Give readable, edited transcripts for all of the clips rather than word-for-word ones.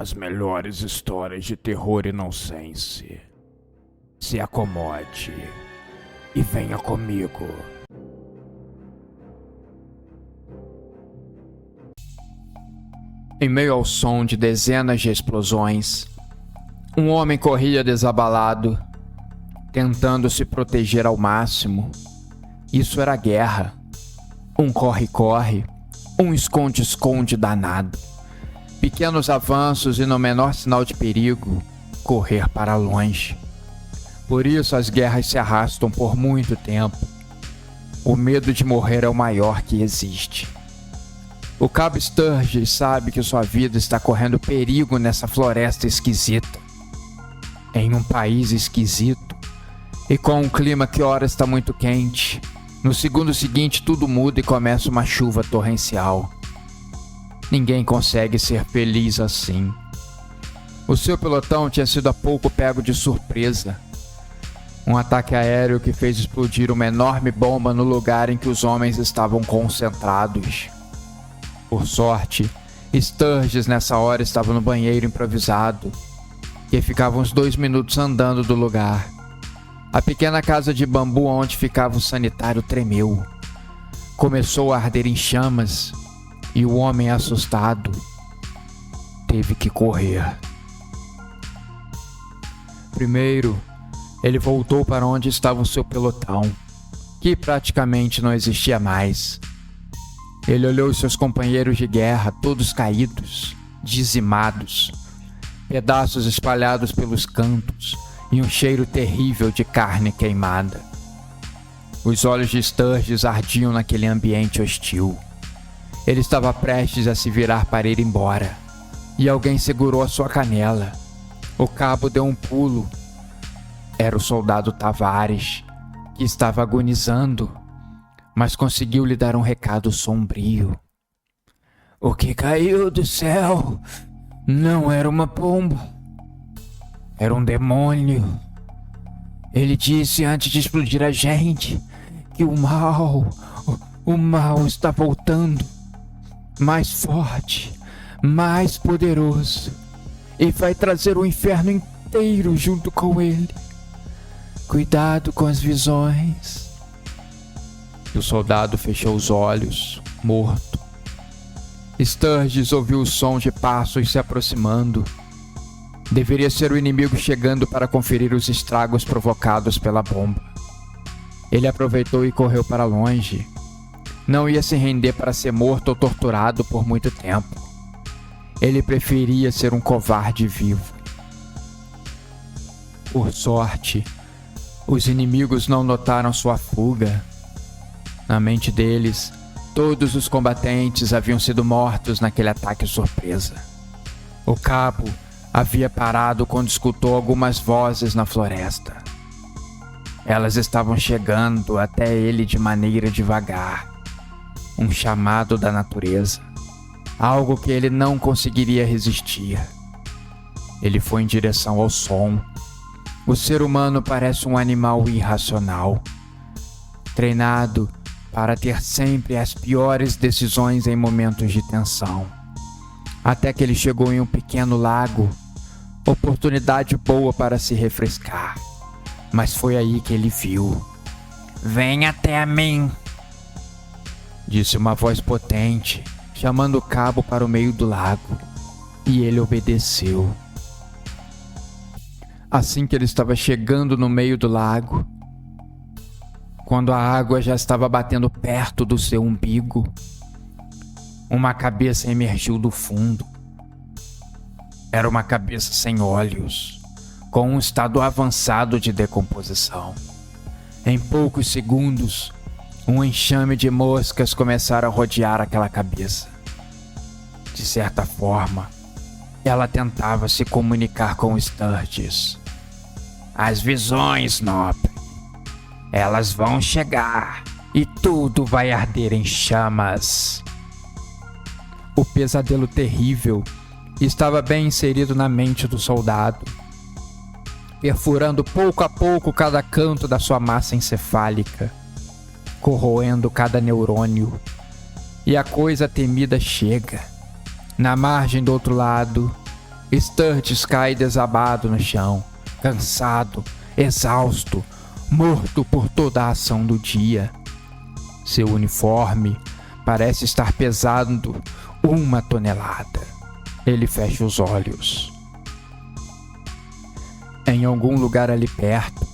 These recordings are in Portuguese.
As melhores histórias de terror e nonsense. Se acomode e venha comigo. Em meio ao som de dezenas de explosões, um homem corria desabalado, tentando se proteger ao máximo. Isso era guerra. Um corre-corre, um esconde-esconde danado. Pequenos avanços e no menor sinal de perigo, correr para longe. Por isso as guerras se arrastam por muito tempo. O medo de morrer é o maior que existe. O Cabo Sturgis sabe que sua vida está correndo perigo nessa floresta esquisita. Em um país esquisito e com um clima que ora está muito quente, no segundo seguinte tudo muda e começa uma chuva torrencial. Ninguém consegue ser feliz assim. O seu pelotão tinha sido há pouco pego de surpresa. Um ataque aéreo que fez explodir uma enorme bomba no lugar em que os homens estavam concentrados. Por sorte, Sturgis nessa hora estava no banheiro improvisado, que ficava uns 2 minutos andando do lugar. A pequena casa de bambu onde ficava o sanitário tremeu. Começou a arder em chamas e o homem, assustado, teve que correr. Primeiro, ele voltou para onde estava o seu pelotão, que praticamente não existia mais. Ele olhou seus companheiros de guerra, todos caídos, dizimados, pedaços espalhados pelos cantos e um cheiro terrível de carne queimada. Os olhos de Sturgis ardiam naquele ambiente hostil. Ele estava prestes a se virar para ir embora, e alguém segurou a sua canela. O cabo deu um pulo. Era o soldado Tavares, que estava agonizando, mas conseguiu lhe dar um recado sombrio. O que caiu do céu não era uma pomba, era um demônio. Ele disse antes de explodir a gente que o mal está voltando, mais forte, mais poderoso, e vai trazer o inferno inteiro junto com ele. Cuidado com as visões. E o soldado fechou os olhos, morto. Sturgis ouviu o som de passos se aproximando. Deveria ser o inimigo chegando para conferir os estragos provocados pela bomba. Ele aproveitou e correu para longe. Não ia se render para ser morto ou torturado por muito tempo. Ele preferia ser um covarde vivo. Por sorte, os inimigos não notaram sua fuga. Na mente deles, todos os combatentes haviam sido mortos naquele ataque surpresa. O cabo havia parado quando escutou algumas vozes na floresta. Elas estavam chegando até ele de maneira devagar. Um chamado da natureza. Algo que ele não conseguiria resistir. Ele foi em direção ao som. O ser humano parece um animal irracional, treinado para ter sempre as piores decisões em momentos de tensão. Até que ele chegou em um pequeno lago, oportunidade boa para se refrescar. Mas foi aí que ele viu. "Vem até mim", disse uma voz potente, chamando o cabo para o meio do lago, e ele obedeceu. Assim que ele estava chegando no meio do lago, quando a água já estava batendo perto do seu umbigo, uma cabeça emergiu do fundo. Era uma cabeça sem olhos, com um estado avançado de decomposição. Em poucos segundos, um enxame de moscas começaram a rodear aquela cabeça. De certa forma, ela tentava se comunicar com Sturgis. "As visões, nobre. Elas vão chegar e tudo vai arder em chamas." O pesadelo terrível estava bem inserido na mente do soldado, perfurando pouco a pouco cada canto da sua massa encefálica, corroendo cada neurônio. E a coisa temida chega. Na margem do outro lado, Sturges cai desabado no chão, cansado, exausto, morto por toda a ação do dia. Seu uniforme parece estar pesando 1 tonelada. Ele fecha os olhos. Em algum lugar ali perto,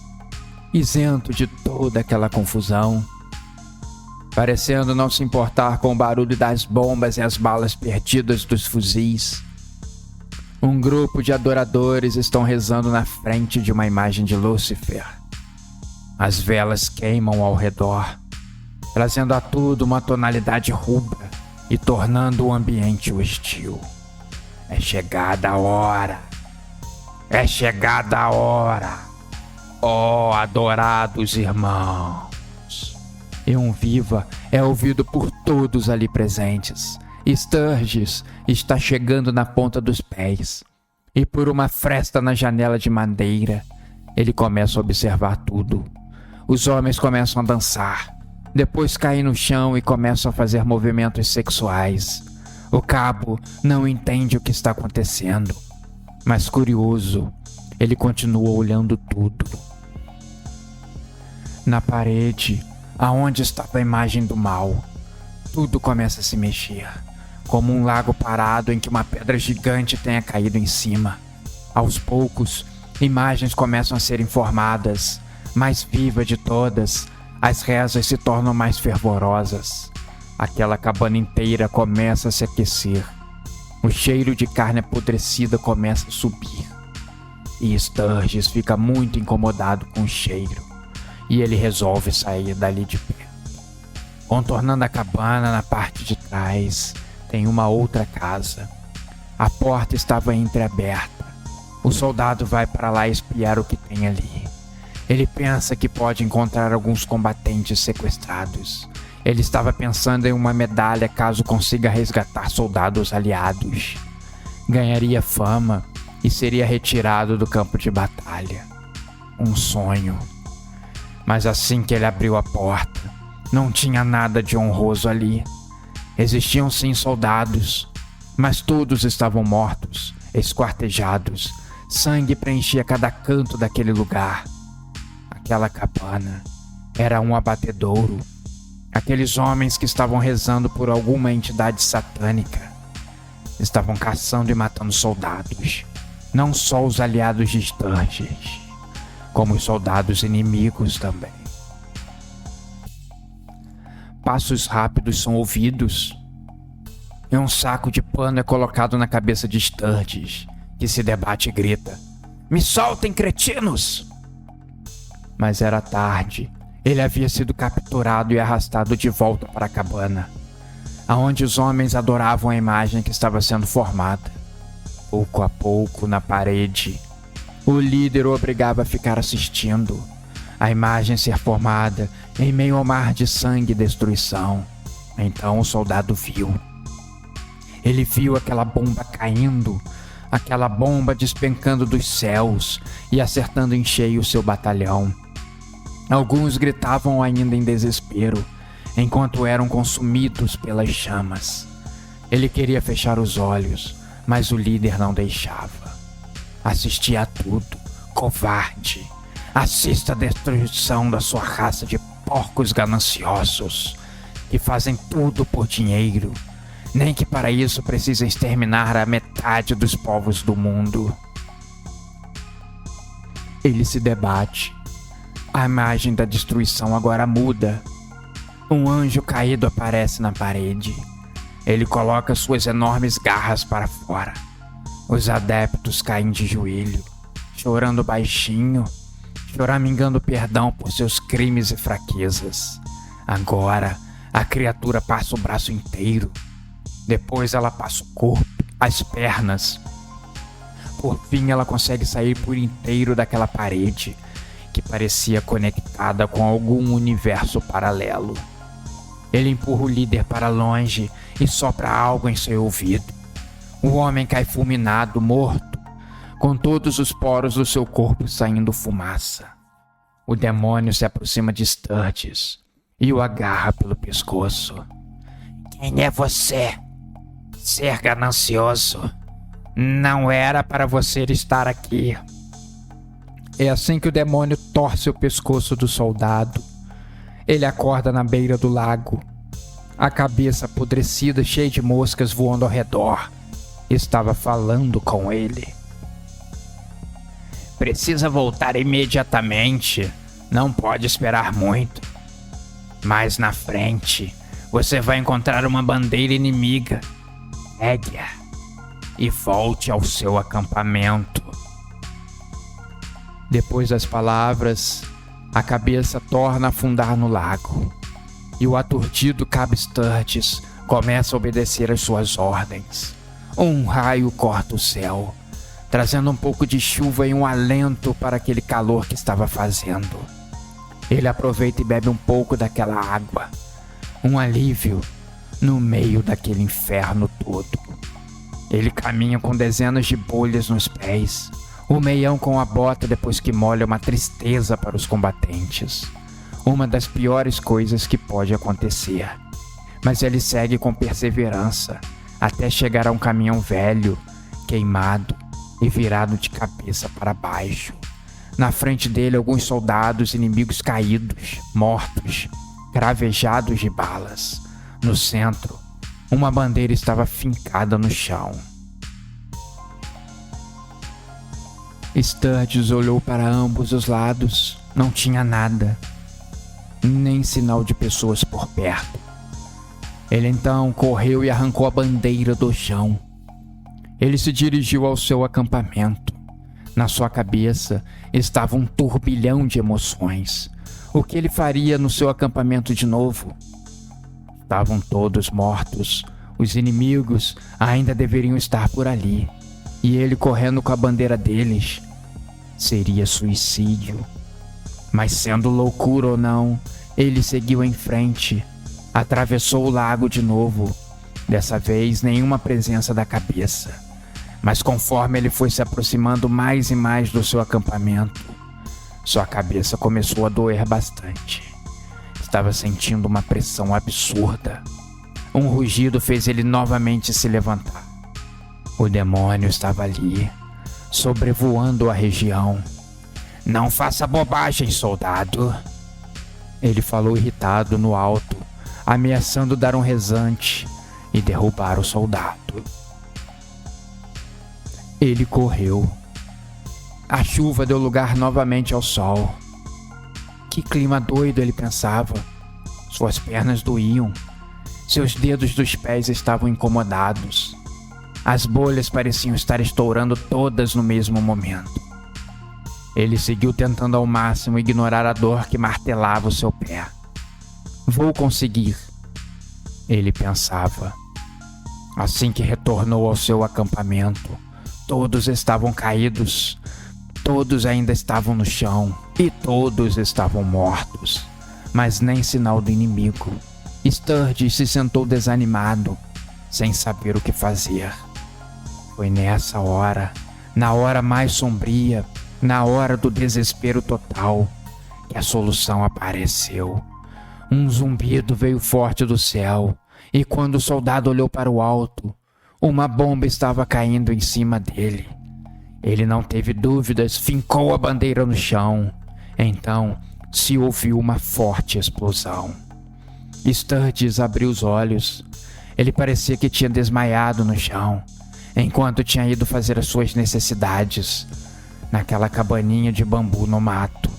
isento de toda aquela confusão, parecendo não se importar com o barulho das bombas e as balas perdidas dos fuzis, um grupo de adoradores estão rezando na frente de uma imagem de Lúcifer. As velas queimam ao redor, trazendo a tudo uma tonalidade rubra e tornando o ambiente hostil. É chegada a hora! É chegada a hora! Ó adorados irmãos! E um viva é ouvido por todos ali presentes. Sturges está chegando na ponta dos pés, e por uma fresta na janela de madeira, ele começa a observar tudo. Os homens começam a dançar, depois caem no chão e começam a fazer movimentos sexuais. O cabo não entende o que está acontecendo, mas curioso, ele continua olhando tudo. Na parede, aonde estava a imagem do mal, tudo começa a se mexer, como um lago parado em que uma pedra gigante tenha caído em cima. Aos poucos, imagens começam a ser informadas. Mais viva de todas, as rezas se tornam mais fervorosas. Aquela cabana inteira começa a se aquecer. O cheiro de carne apodrecida começa a subir. E Sturges fica muito incomodado com o cheiro, e ele resolve sair dali de perto. Contornando a cabana na parte de trás, tem uma outra casa. A porta estava entreaberta. O soldado vai para lá espiar o que tem ali. Ele pensa que pode encontrar alguns combatentes sequestrados. Ele estava pensando em uma medalha caso consiga resgatar soldados aliados. Ganharia fama e seria retirado do campo de batalha. Um sonho. Mas assim que ele abriu a porta, não tinha nada de honroso ali. Existiam sim soldados, mas todos estavam mortos, esquartejados. Sangue preenchia cada canto daquele lugar. Aquela cabana era um abatedouro. Aqueles homens que estavam rezando por alguma entidade satânica estavam caçando e matando soldados. Não só os aliados de Sturges, como os soldados inimigos também. Passos rápidos são ouvidos, e um saco de pano é colocado na cabeça de Sturges, que se debate e grita: "Me soltem, cretinos!" Mas era tarde. Ele havia sido capturado e arrastado de volta para a cabana, aonde os homens adoravam a imagem que estava sendo formada. Pouco a pouco, na parede, o líder o obrigava a ficar assistindo a imagem ser formada em meio ao mar de sangue e destruição. Então o soldado viu. Ele viu aquela bomba caindo, aquela bomba despencando dos céus e acertando em cheio seu batalhão. Alguns gritavam ainda em desespero, enquanto eram consumidos pelas chamas. Ele queria fechar os olhos, mas o líder não deixava. Assistia a tudo, covarde. Assista a destruição da sua raça de porcos gananciosos, que fazem tudo por dinheiro, nem que para isso precisem exterminar a metade dos povos do mundo. Ele se debate. A imagem da destruição agora muda. Um anjo caído aparece na parede. Ele coloca suas enormes garras para fora. Os adeptos caem de joelho, chorando baixinho, choramingando perdão por seus crimes e fraquezas. Agora, a criatura passa o braço inteiro. Depois ela passa o corpo, as pernas. Por fim, ela consegue sair por inteiro daquela parede, que parecia conectada com algum universo paralelo. Ele empurra o líder para longe e sopra algo em seu ouvido. O homem cai fulminado, morto, com todos os poros do seu corpo saindo fumaça. O demônio se aproxima de Sturges e o agarra pelo pescoço. "Quem é você, ser ganancioso? Não era para você estar aqui. É assim que o demônio torce o pescoço do soldado. Ele acorda na beira do lago. A cabeça apodrecida, cheia de moscas voando ao redor, estava falando com ele. Precisa voltar imediatamente. Não pode esperar muito. Mais na frente, você vai encontrar uma bandeira inimiga. Pegue-a e volte ao seu acampamento. Depois das palavras, a cabeça torna a afundar no lago. E o aturdido Cabo Sturges começa a obedecer às suas ordens. Um raio corta o céu, trazendo um pouco de chuva e um alento para aquele calor que estava fazendo. Ele aproveita e bebe um pouco daquela água. Um alívio no meio daquele inferno todo. Ele caminha com dezenas de bolhas nos pés. O meião com a bota depois que molha uma tristeza para os combatentes. Uma das piores coisas que pode acontecer. Mas ele segue com perseverança até chegar a um caminhão velho, queimado e virado de cabeça para baixo. Na frente dele, alguns soldados inimigos caídos, mortos, cravejados de balas. No centro, uma bandeira estava fincada no chão. Sturges olhou para ambos os lados. Não tinha nada, nem sinal de pessoas por perto. Ele então correu e arrancou a bandeira do chão. Ele se dirigiu ao seu acampamento. Na sua cabeça estava um turbilhão de emoções. O que ele faria no seu acampamento de novo? Estavam todos mortos. Os inimigos ainda deveriam estar por ali. E ele correndo com a bandeira deles seria suicídio. Mas sendo loucura ou não, ele seguiu em frente. Atravessou o lago de novo. Dessa vez, nenhuma presença da cabeça. Mas conforme ele foi se aproximando mais e mais do seu acampamento, sua cabeça começou a doer bastante. Estava sentindo uma pressão absurda. Um rugido fez ele novamente se levantar. O demônio estava ali, sobrevoando a região. Não faça bobagem, soldado. Ele falou irritado no alto, ameaçando dar um rasante e derrubar o soldado. Ele correu. A chuva deu lugar novamente ao sol. Que clima doido, ele pensava. Suas pernas doíam. Seus dedos dos pés estavam incomodados. As bolhas pareciam estar estourando todas no mesmo momento. Ele seguiu tentando ao máximo ignorar a dor que martelava o seu pé. Vou conseguir, ele pensava. Assim que retornou ao seu acampamento, todos estavam caídos, todos ainda estavam no chão e todos estavam mortos, mas nem sinal do inimigo. Sturges se sentou desanimado, sem saber o que fazer. Foi nessa hora, na hora mais sombria, na hora do desespero total, que a solução apareceu. Um zumbido veio forte do céu, e quando o soldado olhou para o alto, uma bomba estava caindo em cima dele. Ele não teve dúvidas, fincou a bandeira no chão. Então, se ouviu uma forte explosão. Sturges abriu os olhos. Ele parecia que tinha desmaiado no chão, enquanto tinha ido fazer as suas necessidades, naquela cabaninha de bambu no mato.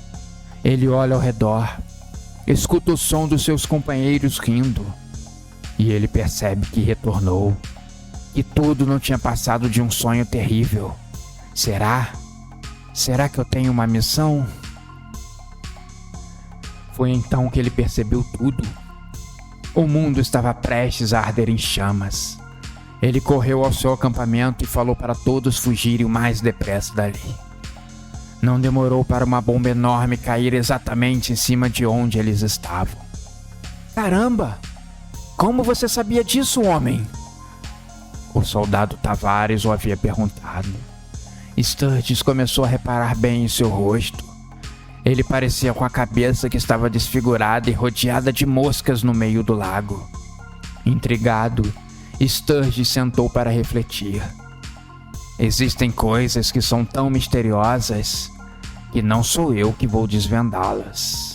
Ele olha ao redor, escuta o som dos seus companheiros rindo, e ele percebe que retornou, que tudo não tinha passado de um sonho terrível. Será? Será que eu tenho uma missão? Foi então que ele percebeu tudo. O mundo estava prestes a arder em chamas. Ele correu ao seu acampamento e falou para todos fugirem o mais depressa dali. Não demorou para uma bomba enorme cair exatamente em cima de onde eles estavam. Caramba! Como você sabia disso, homem? O soldado Tavares o havia perguntado. Sturges começou a reparar bem em seu rosto. Ele parecia com a cabeça que estava desfigurada e rodeada de moscas no meio do lago. Intrigado, Sturges sentou para refletir. Existem coisas que são tão misteriosas que não sou eu que vou desvendá-las.